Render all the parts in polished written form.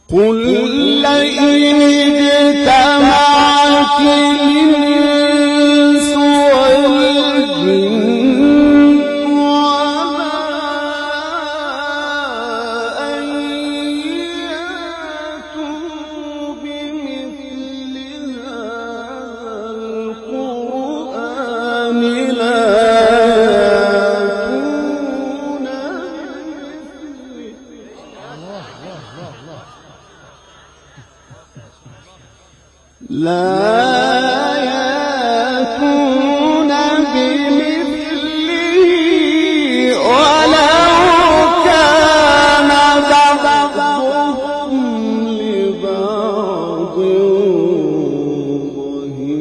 قل لئن اجتمعت الإنس والجن على أن يأتوا بمثل هذا القرآن لا يأتون بمثله ولو كان بعضهم لبعض ظهيرا.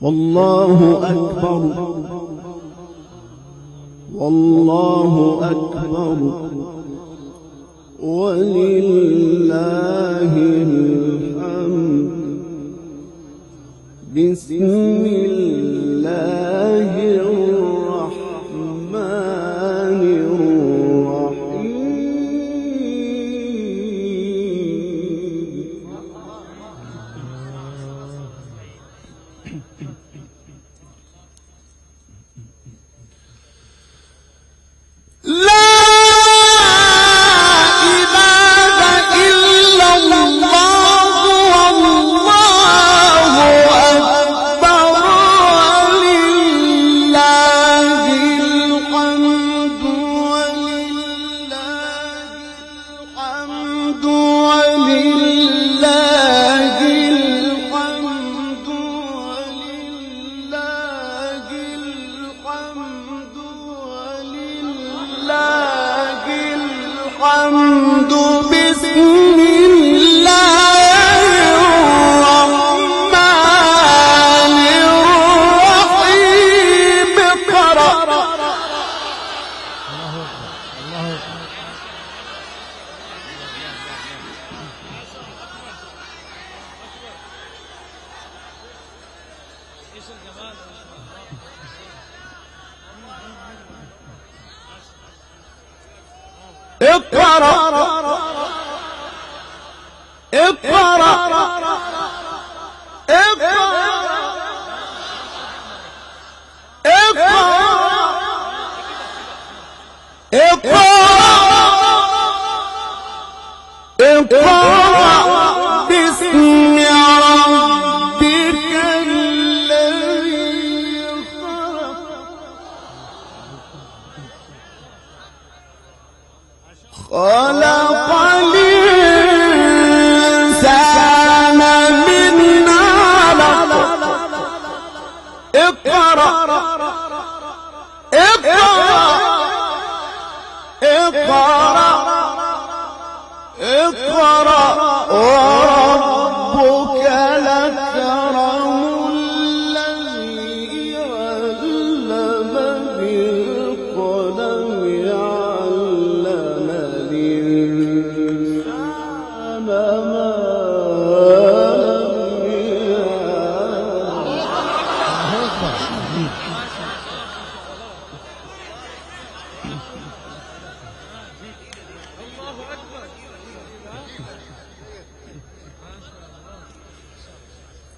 والله أكبر والله أكبر ولله الحمد. بسم الله الرحمن الرحيم. الحمد. بسم الله الرحمن الرحيم. اقرأ. اقرأ باسم ربك الذي خلق الإنسان من علق. اقرأ وربك الأكرم الذي علم بالقلم علم الإنسان ما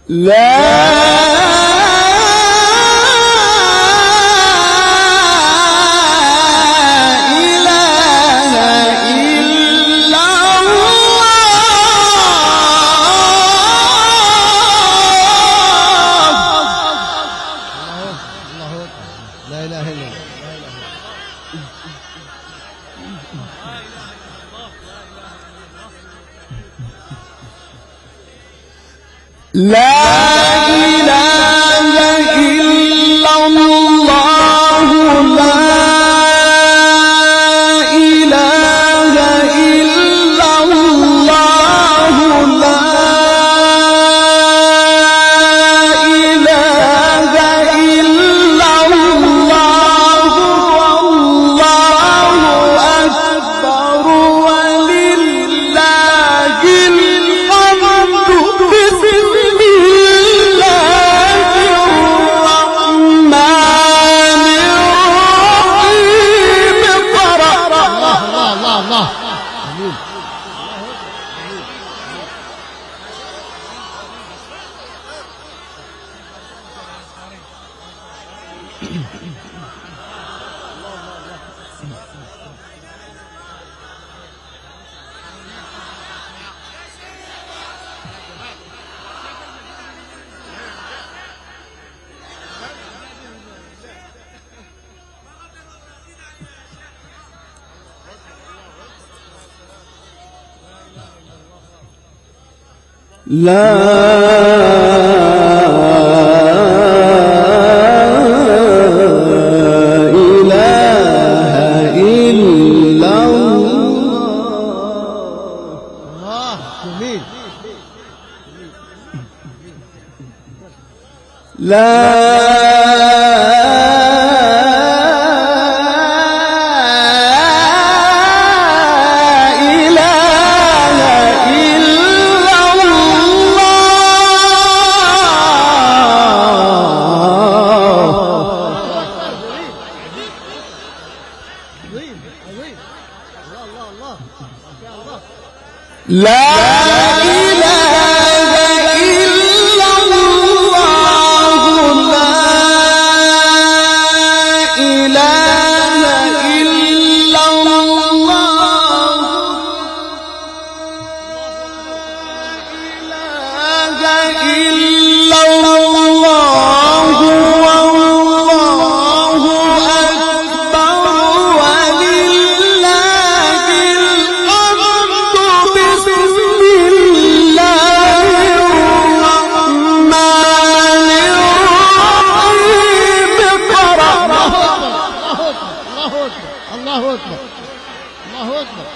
لا لا إله إلا الله لا إله إلا الله لا إله إلا الله والله أكبر ولله الحمد بسم الله الرحمن الرحيم قرأ الله الله الله آمين. لا إله إلا الله جميل. لا لا إله إلا الله لا إله إلا الله لا إله إلا الله والله أكبر ولله الحمد بسم الله الرحمن الرحيم قرأ الله أكبر الله أكبر الله أكبر.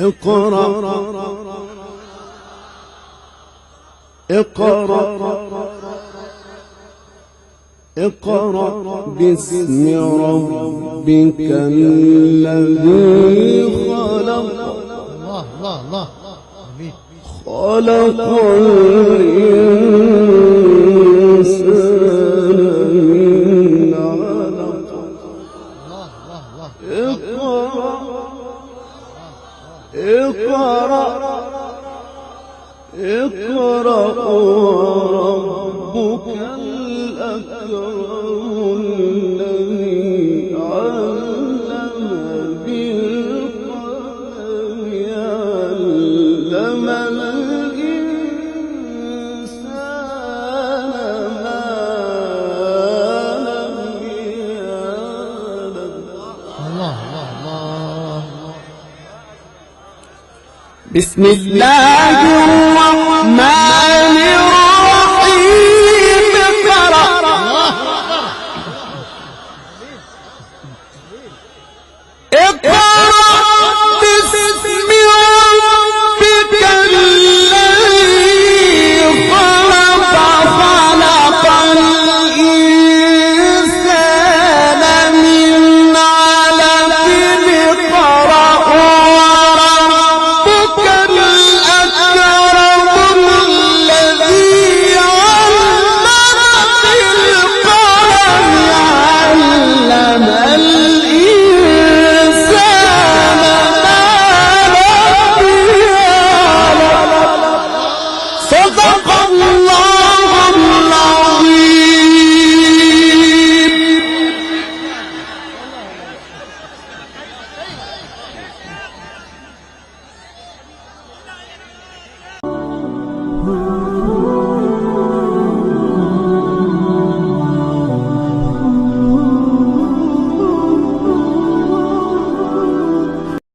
اقرأ اقرأ اقرأ باسم ربك الذي خلق الله الله الله آمين. خلق الإنسان من علق الله الله الله. اقرأ اقرأ وربك الأكرم الذي علم بالقلم علم الإنسان ما لم يعلم. الله الله الله. بسم الله الرحمن